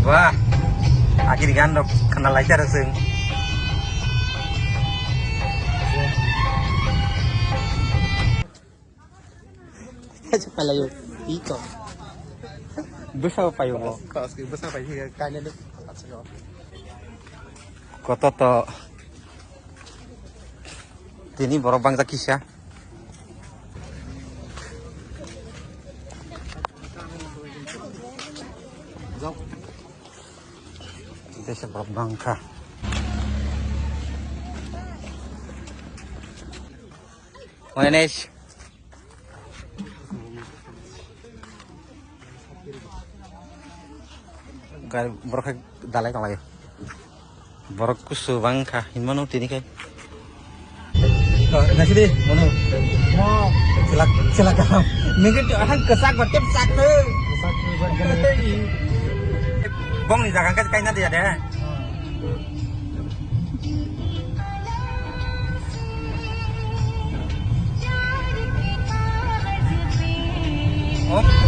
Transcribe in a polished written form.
Wah, akhir gandok kenal aja reseng. Cepat lah yuk, iko. Besar apa yuk? Kalau besar apa sih kayaknya deh. Kota to. Ini baru bangsa kisah. Desa Bangka. Manis. Gak berok dalai kalau ya. Borok kusu Bangka. Ini mana ini kan? Nasi deh, mana? Mau silakan. Mungkin orang kesak macam satu. Bong nih jangan kayak nanti ada. Oh.